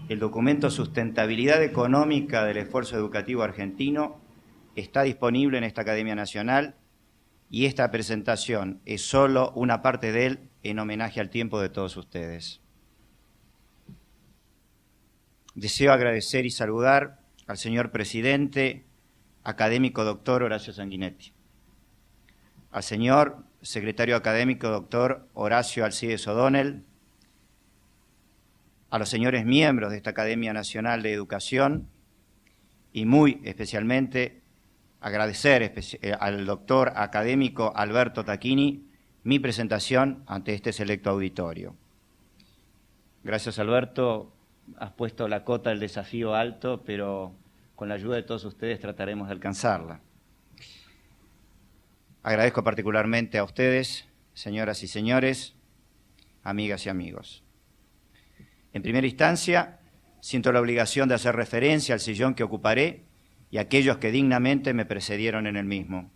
El documento Sustentabilidad Económica del Esfuerzo Educativo Argentino está disponible en esta Academia Nacional y esta presentación es solo una parte de él en homenaje al tiempo de todos ustedes. Deseo agradecer y saludar al señor presidente, académico doctor Horacio Sanguinetti, al señor secretario académico doctor Horacio Alcides O'Donnell, a los señores miembros de esta Academia Nacional de Educación y muy especialmente agradecer al doctor académico Alberto Tacchini mi presentación ante este selecto auditorio. Gracias, Alberto. Has puesto la cota del desafío alto, pero con la ayuda de todos ustedes trataremos de alcanzarla. Agradezco particularmente a ustedes, señoras y señores, amigas y amigos. En primera instancia, siento la obligación de hacer referencia al sillón que ocuparé y a aquellos que dignamente me precedieron en el mismo.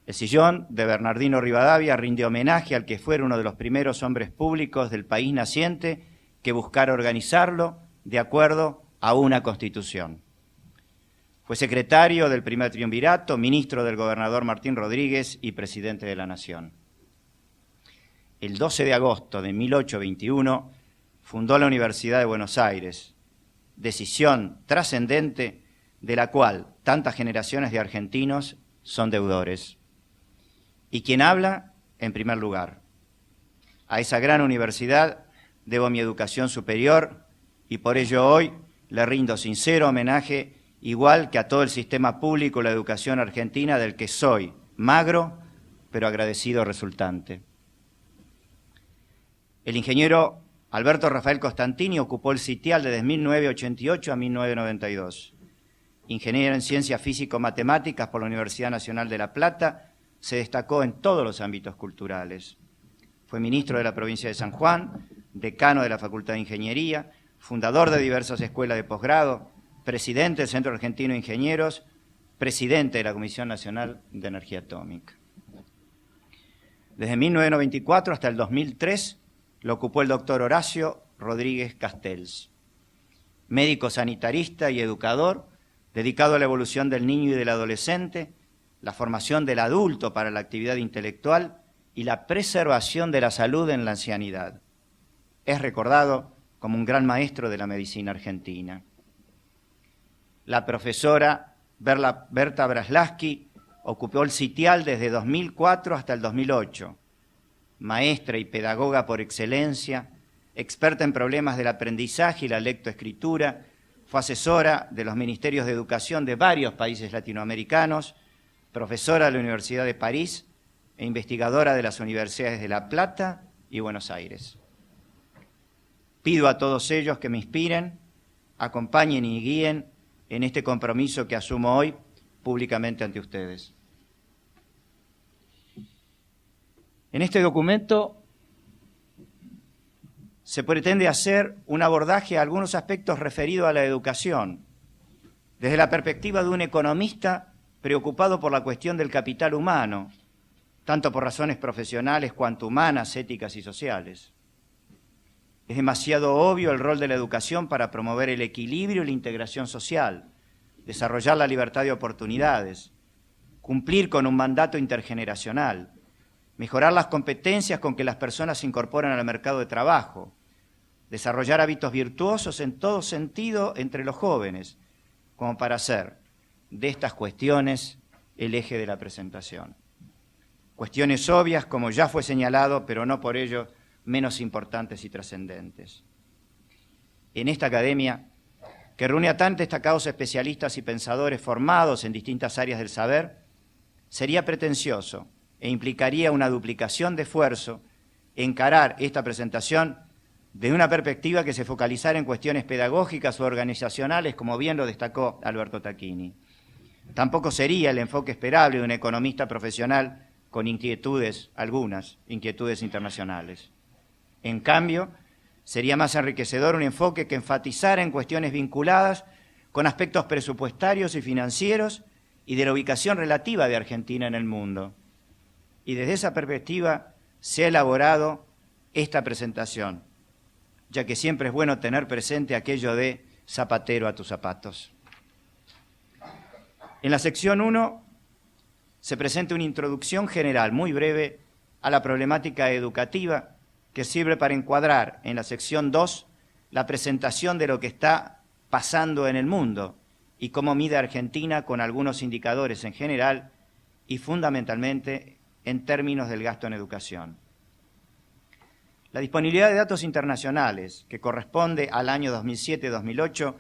El sillón de Bernardino Rivadavia rinde homenaje al que fuera uno de los primeros hombres públicos del país naciente que buscara organizarlo de acuerdo a una Constitución. Fue secretario del primer triunvirato, ministro del gobernador Martín Rodríguez y presidente de la Nación. El 12 de agosto de 1821 fundó la Universidad de Buenos Aires, decisión trascendente de la cual tantas generaciones de argentinos son deudores. Y quien habla, en primer lugar, a esa gran universidad debo mi educación superior y por ello hoy le rindo sincero homenaje, igual que a todo el sistema público de la educación argentina del que soy magro, pero agradecido resultante. El ingeniero Alberto Rafael Costantini ocupó el sitial desde 1988 a 1992. Ingeniero en Ciencias Físico-Matemáticas por la Universidad Nacional de La Plata, se destacó en todos los ámbitos culturales. Fue ministro de la provincia de San Juan, decano de la Facultad de Ingeniería, fundador de diversas escuelas de posgrado, presidente del Centro Argentino de Ingenieros, presidente de la Comisión Nacional de Energía Atómica. Desde 1994 hasta el 2003 lo ocupó el doctor Horacio Rodríguez Castells, médico sanitarista y educador, dedicado a la evolución del niño y del adolescente, la formación del adulto para la actividad intelectual y la preservación de la salud en la ancianidad. Es recordado como un gran maestro de la medicina argentina. La profesora Berta Braslaski ocupó el sitial desde 2004 hasta el 2008. Maestra y pedagoga por excelencia, experta en problemas del aprendizaje y la lectoescritura, fue asesora de los ministerios de educación de varios países latinoamericanos, profesora de la Universidad de París e investigadora de las universidades de La Plata y Buenos Aires. Pido a todos ellos que me inspiren, acompañen y guíen en este compromiso que asumo hoy públicamente ante ustedes. En este documento se pretende hacer un abordaje a algunos aspectos referidos a la educación, desde la perspectiva de un economista preocupado por la cuestión del capital humano, tanto por razones profesionales cuanto humanas, éticas y sociales. Es demasiado obvio el rol de la educación para promover el equilibrio y la integración social, desarrollar la libertad de oportunidades, cumplir con un mandato intergeneracional, mejorar las competencias con que las personas se incorporan al mercado de trabajo, desarrollar hábitos virtuosos en todo sentido entre los jóvenes, como para hacer de estas cuestiones el eje de la presentación. Cuestiones obvias, como ya fue señalado, pero no por ello menos importantes y trascendentes. En esta academia, que reúne a tan destacados especialistas y pensadores formados en distintas áreas del saber, sería pretencioso e implicaría una duplicación de esfuerzo encarar esta presentación desde una perspectiva que se focalizara en cuestiones pedagógicas o organizacionales, como bien lo destacó Alberto Tacchini. Tampoco sería el enfoque esperable de un economista profesional con inquietudes, algunas inquietudes internacionales. En cambio, sería más enriquecedor un enfoque que enfatizara en cuestiones vinculadas con aspectos presupuestarios y financieros y de la ubicación relativa de Argentina en el mundo. Y desde esa perspectiva se ha elaborado esta presentación, ya que siempre es bueno tener presente aquello de zapatero a tus zapatos. En la sección 1 se presenta una introducción general muy breve a la problemática educativa que sirve para encuadrar en la sección 2 la presentación de lo que está pasando en el mundo y cómo mide Argentina con algunos indicadores en general y fundamentalmente en términos del gasto en educación. La disponibilidad de datos internacionales, que corresponde al año 2007-2008,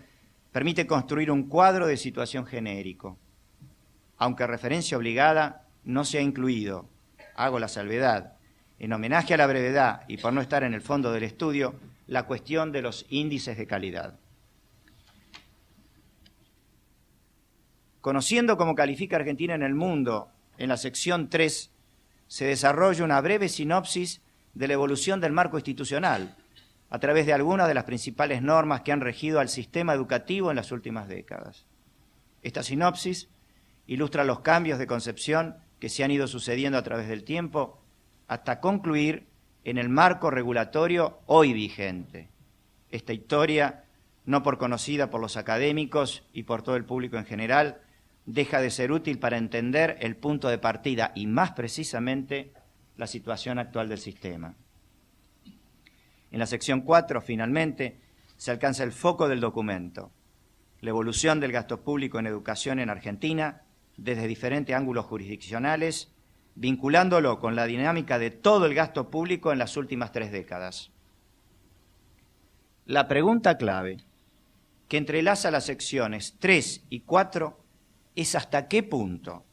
permite construir un cuadro de situación genérico, aunque referencia obligada no se ha incluido, hago la salvedad, en homenaje a la brevedad y por no estar en el fondo del estudio, la cuestión de los índices de calidad. Conociendo cómo califica Argentina en el mundo, en la sección 3 se desarrolla una breve sinopsis de la evolución del marco institucional a través de algunas de las principales normas que han regido al sistema educativo en las últimas décadas. Esta sinopsis ilustra los cambios de concepción que se han ido sucediendo a través del tiempo hasta concluir en el marco regulatorio hoy vigente. Esta historia, no por conocida por los académicos y por todo el público en general, deja de ser útil para entender el punto de partida y, más precisamente, la situación actual del sistema. En la sección 4, finalmente, se alcanza el foco del documento, la evolución del gasto público en educación en Argentina desde diferentes ángulos jurisdiccionales, vinculándolo con la dinámica de todo el gasto público en las últimas 3 décadas. La pregunta clave que entrelaza las secciones 3 y 4 es hasta qué punto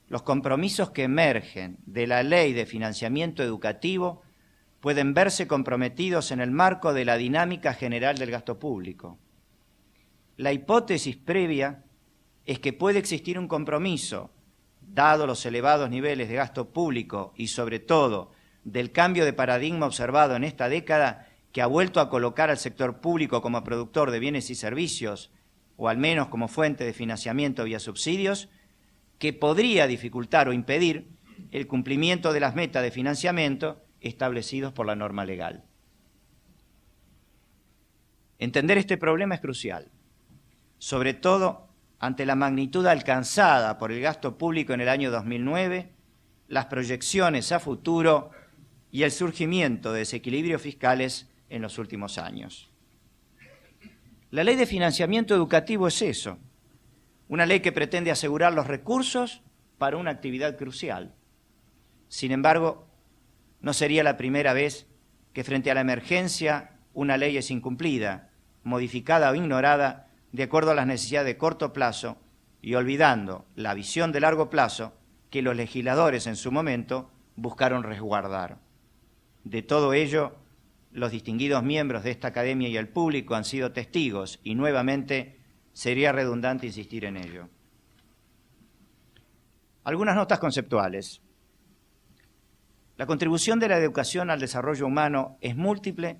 los compromisos que emergen de la Ley de Financiamiento Educativo pueden verse comprometidos en el marco de la dinámica general del gasto público. La hipótesis previa es que puede existir un compromiso, dado los elevados niveles de gasto público y sobre todo del cambio de paradigma observado en esta década que ha vuelto a colocar al sector público como productor de bienes y servicios, o al menos como fuente de financiamiento vía subsidios, que podría dificultar o impedir el cumplimiento de las metas de financiamiento establecidos por la norma legal. Entender este problema es crucial, sobre todo ante la magnitud alcanzada por el gasto público en el año 2009, las proyecciones a futuro y el surgimiento de desequilibrios fiscales en los últimos años. La Ley de Financiamiento Educativo es eso, una ley que pretende asegurar los recursos para una actividad crucial. Sin embargo, no sería la primera vez que frente a la emergencia una ley es incumplida, modificada o ignorada de acuerdo a las necesidades de corto plazo y olvidando la visión de largo plazo que los legisladores en su momento buscaron resguardar. De todo ello, los distinguidos miembros de esta academia y el público han sido testigos y nuevamente sería redundante insistir en ello. Algunas notas conceptuales. La contribución de la educación al desarrollo humano es múltiple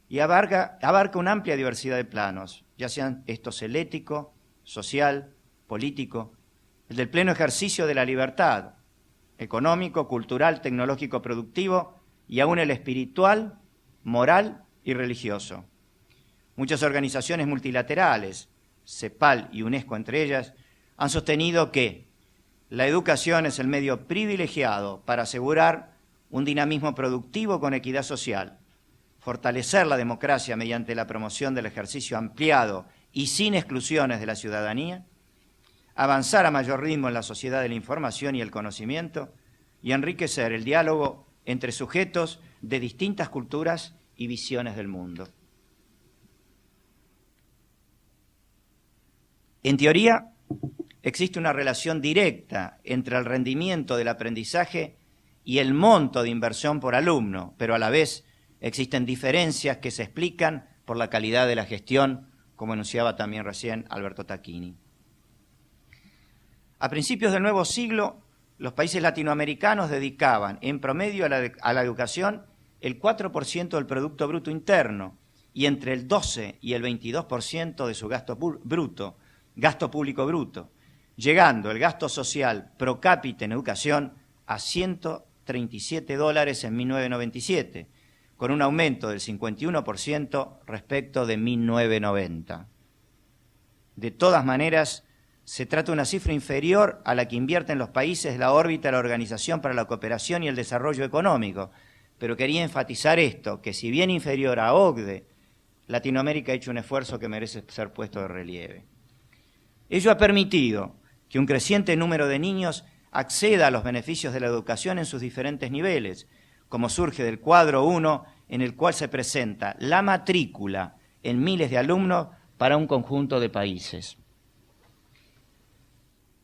y abarca una amplia diversidad de planos, ya sean estos el ético, social, político, el del pleno ejercicio de la libertad, económico, cultural, tecnológico, productivo y aún el espiritual, moral y religioso. Muchas organizaciones multilaterales, CEPAL y UNESCO entre ellas, han sostenido que la educación es el medio privilegiado para asegurar un dinamismo productivo con equidad social, fortalecer la democracia mediante la promoción del ejercicio ampliado y sin exclusiones de la ciudadanía, avanzar a mayor ritmo en la sociedad de la información y el conocimiento y enriquecer el diálogo entre sujetos de distintas culturas y visiones del mundo. En teoría, existe una relación directa entre el rendimiento del aprendizaje y el monto de inversión por alumno, pero a la vez existen diferencias que se explican por la calidad de la gestión, como enunciaba también recién Alberto Tacchini. A principios del nuevo siglo, los países latinoamericanos dedicaban en promedio a la educación el 4% del Producto Bruto Interno y entre el 12 y el 22% de su gasto público bruto, llegando el gasto social pro cápita en educación a $137 en 1997, con un aumento del 51% respecto de 1990. De todas maneras, se trata de una cifra inferior a la que invierten los países de la órbita de la Organización para la Cooperación y el Desarrollo Económico, pero quería enfatizar esto, que si bien inferior a OCDE, Latinoamérica ha hecho un esfuerzo que merece ser puesto de relieve. Ello ha permitido que un creciente número de niños acceda a los beneficios de la educación en sus diferentes niveles, como surge del cuadro 1, en el cual se presenta la matrícula en miles de alumnos para un conjunto de países.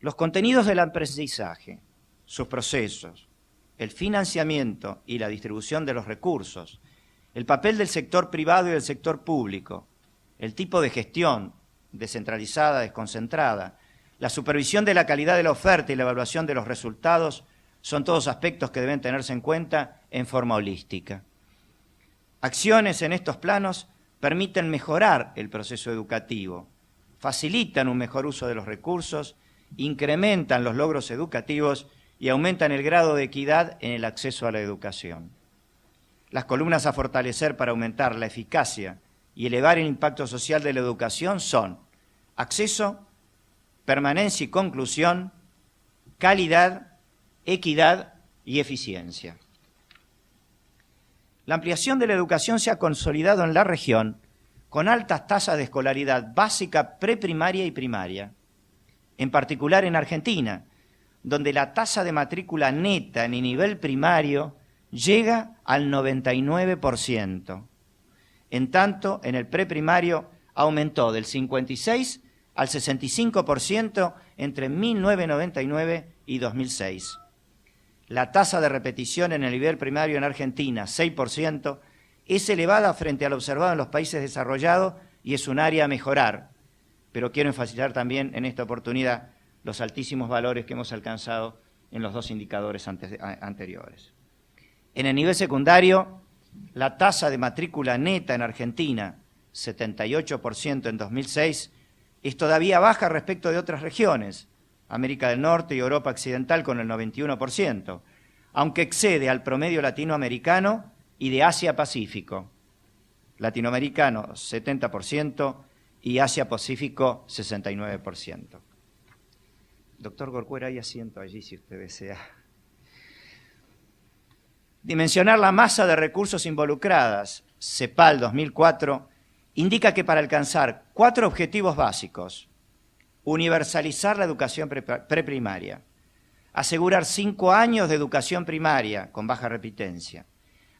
Los contenidos del aprendizaje, sus procesos, el financiamiento y la distribución de los recursos, el papel del sector privado y del sector público, el tipo de gestión, descentralizada, desconcentrada, la supervisión de la calidad de la oferta y la evaluación de los resultados son todos aspectos que deben tenerse en cuenta en forma holística. Acciones en estos planos permiten mejorar el proceso educativo, facilitan un mejor uso de los recursos, incrementan los logros educativos y aumentan el grado de equidad en el acceso a la educación. Las columnas a fortalecer para aumentar la eficacia y elevar el impacto social de la educación son acceso, permanencia y conclusión, calidad, equidad y eficiencia. La ampliación de la educación se ha consolidado en la región con altas tasas de escolaridad básica, preprimaria y primaria, en particular en Argentina, donde la tasa de matrícula neta en el nivel primario llega al 99%. En tanto, en el preprimario aumentó del 56% al 65% entre 1999 y 2006. La tasa de repetición en el nivel primario en Argentina, 6%, es elevada frente a lo observado en los países desarrollados y es un área a mejorar. Pero quiero enfatizar también en esta oportunidad los altísimos valores que hemos alcanzado en los dos indicadores anteriores. En el nivel secundario, la tasa de matrícula neta en Argentina, 78% en 2006, es todavía baja respecto de otras regiones, América del Norte y Europa Occidental con el 91%, aunque excede al promedio latinoamericano y de Asia-Pacífico. Latinoamericano 70% y Asia-Pacífico 69%. Doctor Corcuera, hay asiento allí si usted desea. Dimensionar la masa de recursos involucradas, CEPAL 2004, indica que para alcanzar 4 objetivos básicos: universalizar la educación preprimaria, asegurar 5 años de educación primaria con baja repitencia,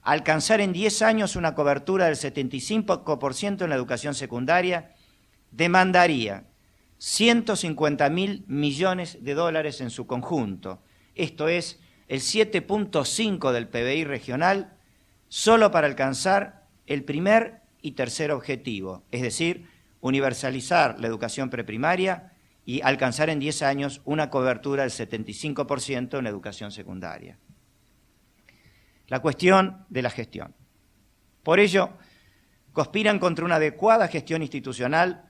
alcanzar en 10 años una cobertura del 75% en la educación secundaria, demandaría 150.000 millones de dólares en su conjunto. Esto es el 7.5% del PBI regional, solo para alcanzar el primer y tercer objetivo, es decir, universalizar la educación preprimaria y alcanzar en 10 años una cobertura del 75% en la educación secundaria. La cuestión de la gestión. Por ello, conspiran contra una adecuada gestión institucional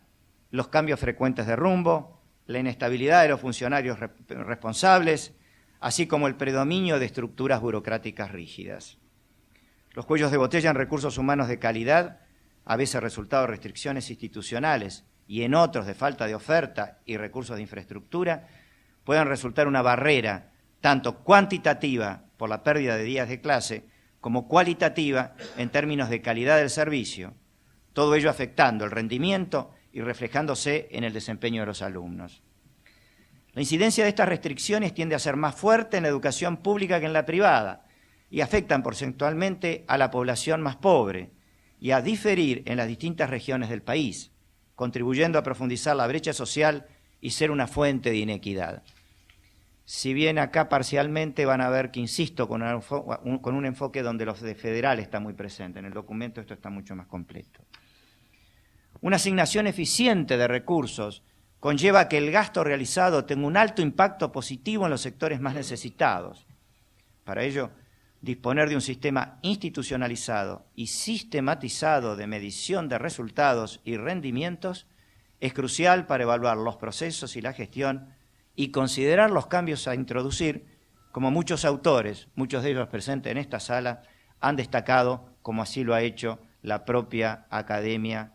los cambios frecuentes de rumbo, la inestabilidad de los funcionarios responsables, así como el predominio de estructuras burocráticas rígidas. Los cuellos de botella en recursos humanos de calidad, a veces resultado de restricciones institucionales y en otros de falta de oferta y recursos de infraestructura, pueden resultar una barrera tanto cuantitativa por la pérdida de días de clase como cualitativa en términos de calidad del servicio, todo ello afectando el rendimiento y reflejándose en el desempeño de los alumnos. La incidencia de estas restricciones tiende a ser más fuerte en la educación pública que en la privada y afectan porcentualmente a la población más pobre y a diferir en las distintas regiones del país, contribuyendo a profundizar la brecha social y ser una fuente de inequidad. Si bien acá parcialmente van a ver que insisto con un enfoque donde los de federal está muy presente, en el documento esto está mucho más completo. Una asignación eficiente de recursos conlleva que el gasto realizado tenga un alto impacto positivo en los sectores más necesitados. Para ello, disponer de un sistema institucionalizado y sistematizado de medición de resultados y rendimientos es crucial para evaluar los procesos y la gestión y considerar los cambios a introducir, como muchos autores, muchos de ellos presentes en esta sala, han destacado como así lo ha hecho la propia academia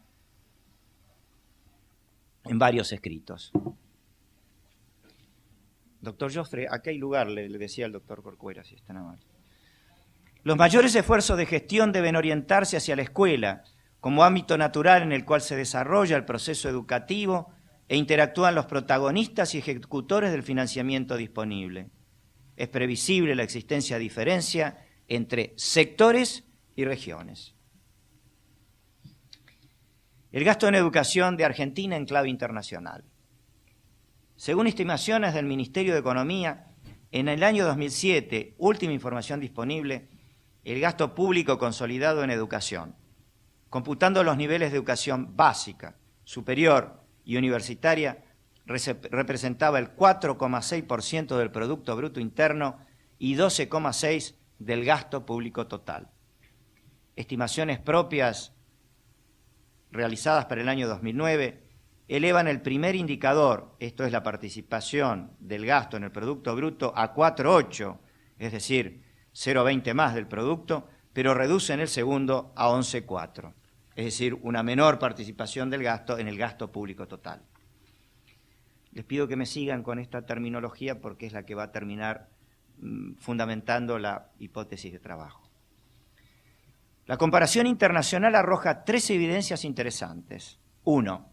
en varios escritos. Doctor Joffre, acá hay lugar, le decía el doctor Corcuera, si está amable. Los mayores esfuerzos de gestión deben orientarse hacia la escuela, como ámbito natural en el cual se desarrolla el proceso educativo e interactúan los protagonistas y ejecutores del financiamiento disponible. Es previsible la existencia de diferencia entre sectores y regiones. El gasto en educación de Argentina en clave internacional. Según estimaciones del Ministerio de Economía, en el año 2007, última información disponible, el gasto público consolidado en educación, computando los niveles de educación básica, superior y universitaria, representaba el 4,6% del Producto Bruto Interno y 12,6% del gasto público total. Estimaciones propias realizadas para el año 2009 elevan el primer indicador, esto es la participación del gasto en el Producto Bruto, a 4,8%, es decir, 0,20 más del producto, pero reducen el segundo a 11,4%, es decir, una menor participación del gasto en el gasto público total. Les pido que me sigan con esta terminología porque es la que va a terminar fundamentando la hipótesis de trabajo. La comparación internacional arroja 3 evidencias interesantes. 1.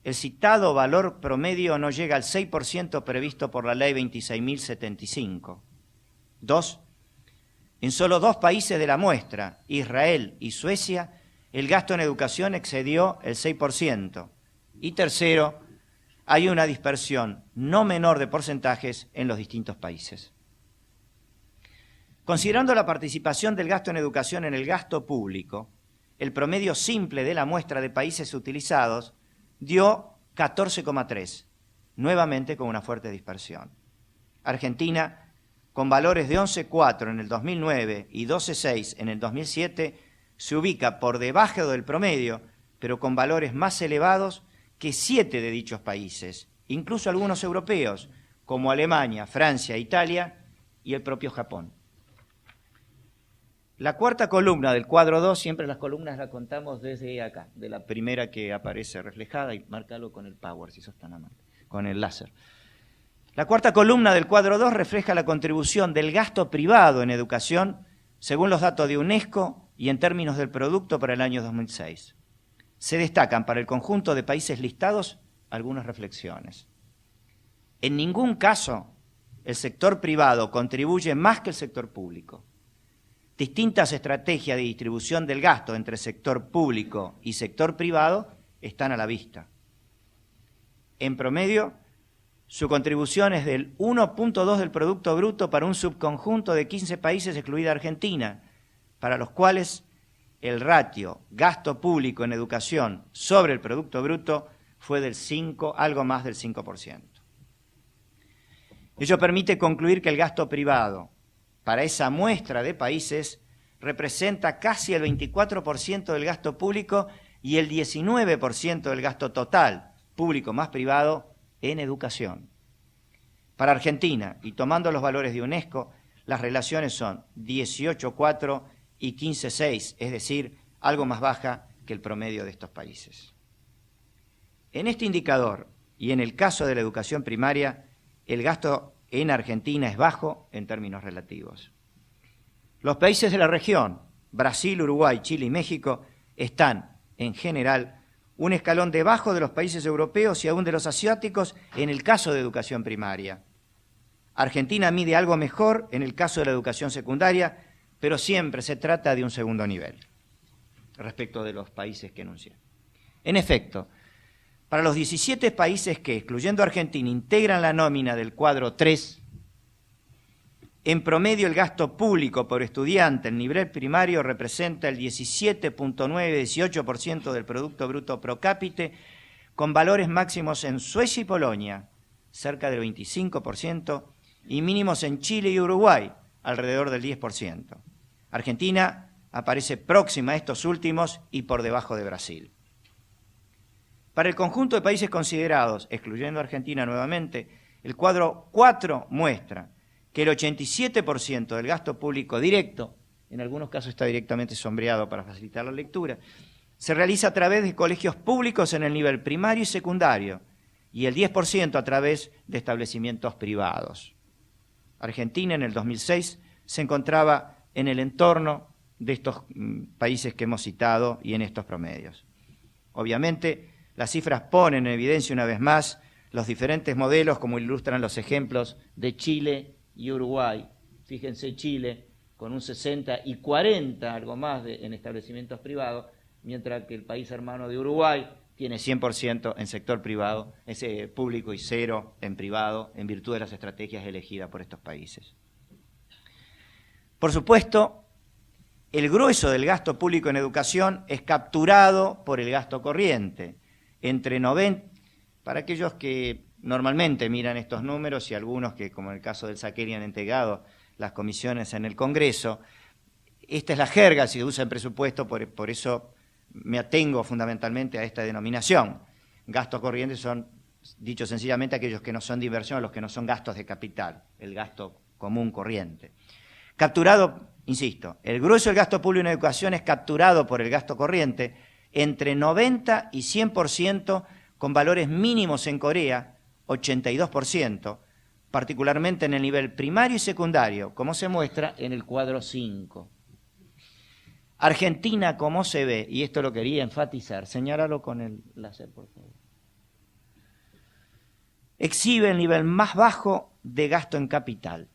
El citado valor promedio no llega al 6% previsto por la Ley 26.075. 2. En solo 2 países de la muestra, Israel y Suecia, el gasto en educación excedió el 6%. Y tercero, hay una dispersión no menor de porcentajes en los distintos países. Considerando la participación del gasto en educación en el gasto público, el promedio simple de la muestra de países utilizados dio 14,3, nuevamente con una fuerte dispersión. Argentina, con valores de 11,4 en el 2009 y 12,6 en el 2007, se ubica por debajo del promedio, pero con valores más elevados que 7 de dichos países, incluso algunos europeos, como Alemania, Francia, Italia y el propio Japón. La cuarta columna del cuadro 2, siempre las columnas las contamos desde acá, de la primera que aparece reflejada, y márcalo con el power, si sos tan amable, con el láser. La cuarta columna del cuadro 2 refleja la contribución del gasto privado en educación según los datos de UNESCO y en términos del producto para el año 2006. Se destacan para el conjunto de países listados algunas reflexiones. En ningún caso el sector privado contribuye más que el sector público. Distintas estrategias de distribución del gasto entre sector público y sector privado están a la vista. En promedio, su contribución es del 1,2 del Producto Bruto para un subconjunto de 15 países, excluida Argentina, para los cuales el ratio gasto público en educación sobre el Producto Bruto fue del 5, algo más del 5%. Ello permite concluir que el gasto privado para esa muestra de países representa casi el 24% del gasto público y el 19% del gasto total, público más privado, en educación. Para Argentina, y tomando los valores de UNESCO, las relaciones son 18,4 y 15,6, es decir, algo más baja que el promedio de estos países. En este indicador, y en el caso de la educación primaria, el gasto en Argentina es bajo en términos relativos. Los países de la región, Brasil, Uruguay, Chile y México, están, en general, un escalón debajo de los países europeos y aún de los asiáticos en el caso de educación primaria. Argentina mide algo mejor en el caso de la educación secundaria, pero siempre se trata de un segundo nivel respecto de los países que enuncié. En efecto, para los 17 países que, excluyendo Argentina, integran la nómina del cuadro 3, en promedio el gasto público por estudiante en nivel primario representa el 17,9-18% del Producto Bruto Pro Cápita, con valores máximos en Suecia y Polonia, cerca del 25%, y mínimos en Chile y Uruguay, alrededor del 10%. Argentina aparece próxima a estos últimos y por debajo de Brasil. Para el conjunto de países considerados, excluyendo Argentina nuevamente, el cuadro 4 muestra que el 87% del gasto público directo en algunos casos está directamente sombreado para facilitar la lectura, se realiza a través de colegios públicos en el nivel primario y secundario, y el 10% a través de establecimientos privados. Argentina en el 2006 se encontraba en el entorno de estos países que hemos citado y en estos promedios. Obviamente, las cifras ponen en evidencia una vez más los diferentes modelos, como ilustran los ejemplos de Chile y Uruguay. Fíjense, Chile con un 60 y 40, algo más, en establecimientos privados, mientras que el país hermano de Uruguay tiene 100% en sector privado, público y 0 en privado, en virtud de las estrategias elegidas por estos países. Por supuesto, el grueso del gasto público en educación es capturado por el gasto corriente. Para aquellos que normalmente miran estos números y algunos que, como en el caso del Saqueri, han entregado las comisiones en el Congreso, esta es la jerga si se usa en presupuesto, por eso me atengo fundamentalmente a esta denominación. Gastos corrientes son, dicho sencillamente, aquellos que no son de inversión, los que no son gastos de capital, el gasto común corriente. Capturado, insisto, el grueso del gasto público en educación es capturado por el gasto corriente entre 90 y 100%, con valores mínimos en Corea, 82%, particularmente en el nivel primario y secundario, como se muestra en el cuadro 5. Argentina, como se ve, y esto lo quería enfatizar, señálalo con el láser, por favor, exhibe el nivel más bajo de gasto en capital.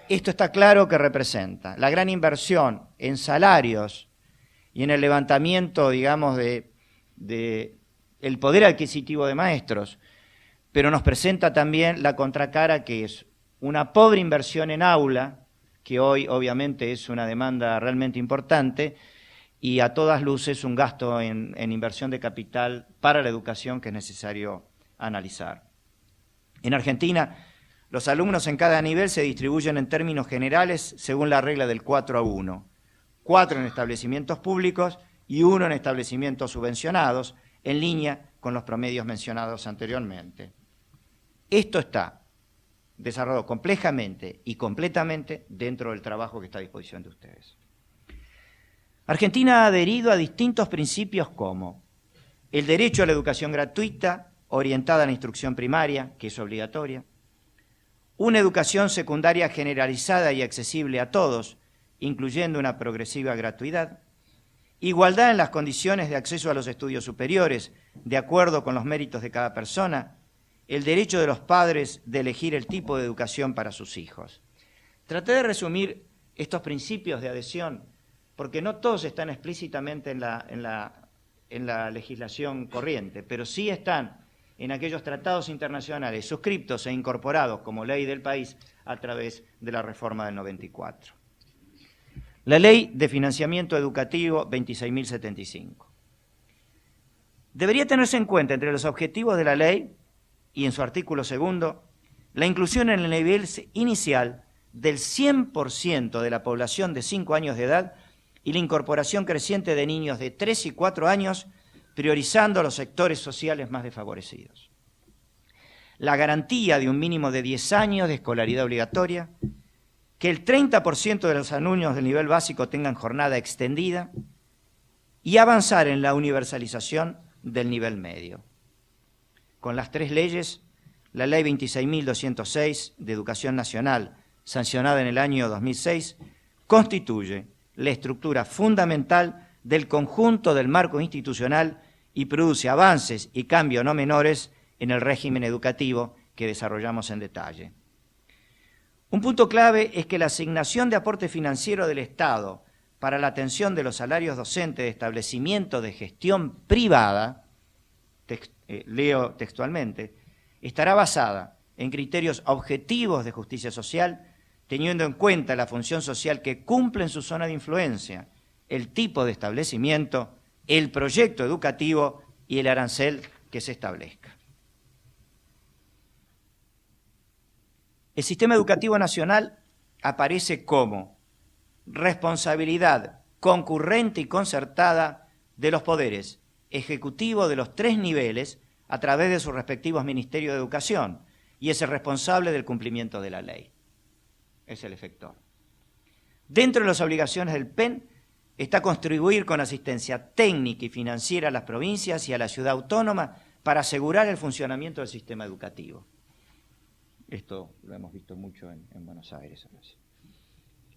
Esto está claro que representa la gran inversión en salarios y en el levantamiento, digamos, de el poder adquisitivo de maestros, pero nos presenta también la contracara, que es una pobre inversión en aula, que hoy obviamente es una demanda realmente importante, y a todas luces un gasto en inversión de capital para la educación que es necesario analizar. En Argentina, los alumnos en cada nivel se distribuyen en términos generales según la regla del 4-1, 4 en establecimientos públicos y 1 en establecimientos subvencionados, en línea con los promedios mencionados anteriormente. Esto está desarrollado complejamente y completamente dentro del trabajo que está a disposición de ustedes. Argentina ha adherido a distintos principios como el derecho a la educación gratuita, orientada a la instrucción primaria, que es obligatoria, una educación secundaria generalizada y accesible a todos, incluyendo una progresiva gratuidad, igualdad en las condiciones de acceso a los estudios superiores, de acuerdo con los méritos de cada persona, el derecho de los padres de elegir el tipo de educación para sus hijos. Traté de resumir estos principios de adhesión, porque no todos están explícitamente en la legislación corriente, pero sí están en aquellos tratados internacionales suscriptos e incorporados como ley del país a través de la reforma del 94. La Ley de Financiamiento Educativo 26.075. Debería tenerse en cuenta entre los objetivos de la ley y en su artículo 2, la inclusión en el nivel inicial del 100% de la población de 5 años de edad y la incorporación creciente de niños de 3 y 4 años, priorizando a los sectores sociales más desfavorecidos. La garantía de un mínimo de 10 años de escolaridad obligatoria, que el 30% de los alumnos del nivel básico tengan jornada extendida y avanzar en la universalización del nivel medio. Con las 3 leyes, la Ley 26.206 de Educación Nacional, sancionada en el año 2006, constituye la estructura fundamental del conjunto del marco institucional y produce avances y cambios no menores en el régimen educativo que desarrollamos en detalle. Un punto clave es que la asignación de aporte financiero del Estado para la atención de los salarios docentes de establecimientos de gestión privada, leo textualmente, estará basada en criterios objetivos de justicia social, teniendo en cuenta la función social que cumple en su zona de influencia, el tipo de establecimiento, el proyecto educativo y el arancel que se establezca. El sistema educativo nacional aparece como responsabilidad concurrente y concertada de los poderes ejecutivo de los 3 niveles a través de sus respectivos ministerios de educación y es el responsable del cumplimiento de la ley. Es el efector. Dentro de las obligaciones del PEN está contribuir con asistencia técnica y financiera a las provincias y a la ciudad autónoma para asegurar el funcionamiento del sistema educativo. Esto lo hemos visto mucho en Buenos Aires.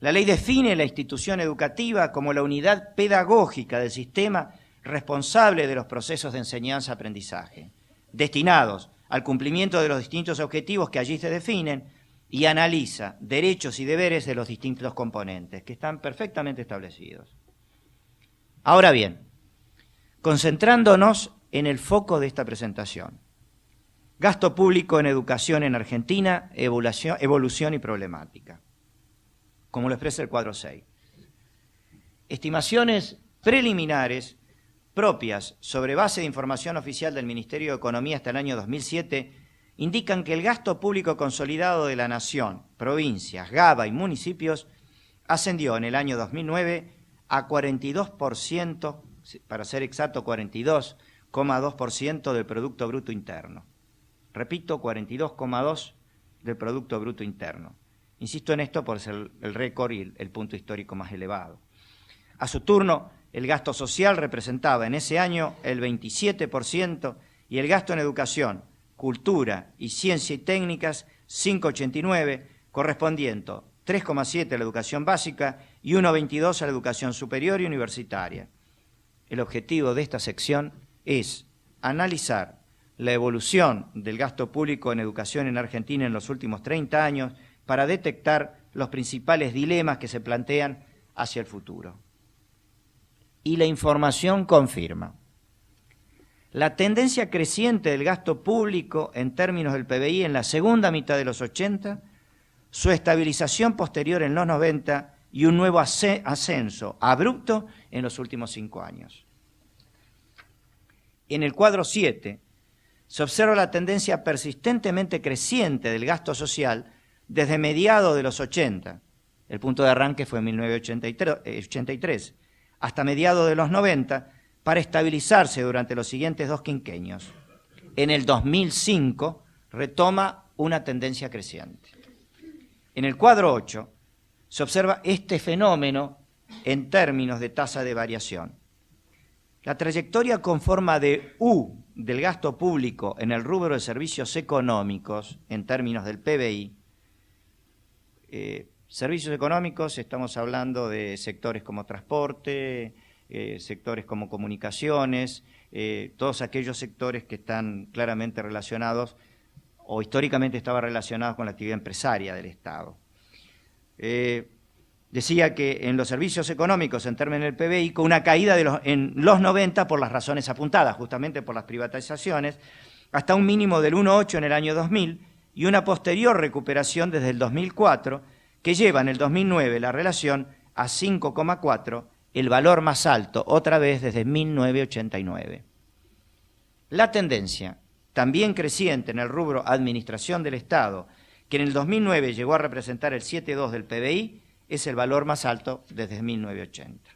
La ley define la institución educativa como la unidad pedagógica del sistema responsable de los procesos de enseñanza-aprendizaje, destinados al cumplimiento de los distintos objetivos que allí se definen, y analiza derechos y deberes de los distintos componentes, que están perfectamente establecidos. Ahora bien, concentrándonos en el foco de esta presentación, gasto público en educación en Argentina, evolución y problemática, como lo expresa el cuadro 6. Estimaciones preliminares propias sobre base de información oficial del Ministerio de Economía hasta el año 2007 indican que el gasto público consolidado de la Nación, provincias, GABA y municipios ascendió en el año 2009 a 42%, para ser exacto 42,2% del Producto Bruto Interno. Repito, 42,2% del Producto Bruto Interno. Insisto en esto por ser el récord y el punto histórico más elevado. A su turno, el gasto social representaba en ese año el 27% y el gasto en educación, cultura y ciencia y técnicas 5,89%, correspondiendo 3,7% a la educación básica y 1,22% a la educación superior y universitaria. El objetivo de esta sección es analizar la evolución del gasto público en educación en Argentina en los últimos 30 años para detectar los principales dilemas que se plantean hacia el futuro. Y la información confirma la tendencia creciente del gasto público en términos del PBI en la segunda mitad de los 80, su estabilización posterior en los 90 y un nuevo ascenso abrupto en los últimos 5 años. En el cuadro 7 se observa la tendencia persistentemente creciente del gasto social desde mediados de los 80, el punto de arranque fue en 1983, hasta mediados de los 90, para estabilizarse durante los siguientes 2 quinquenios. En el 2005 retoma una tendencia creciente. En el cuadro 8 se observa este fenómeno en términos de tasa de variación. La trayectoria con forma de U del gasto público en el rubro de servicios económicos, en términos del PBI, servicios económicos, estamos hablando de sectores como transporte, sectores como comunicaciones, todos aquellos sectores que están claramente relacionados o históricamente estaban relacionados con la actividad empresaria del Estado. Decía que en los servicios económicos, en términos del PBI, con una caída en los 90 por las razones apuntadas, justamente por las privatizaciones, hasta un mínimo del 1,8 en el año 2000 y una posterior recuperación desde el 2004, que lleva en el 2009 la relación a 5,4, el valor más alto, otra vez desde 1989. La tendencia, también creciente en el rubro administración del Estado, que en el 2009 llegó a representar el 7,2 del PBI, es el valor más alto desde 1980.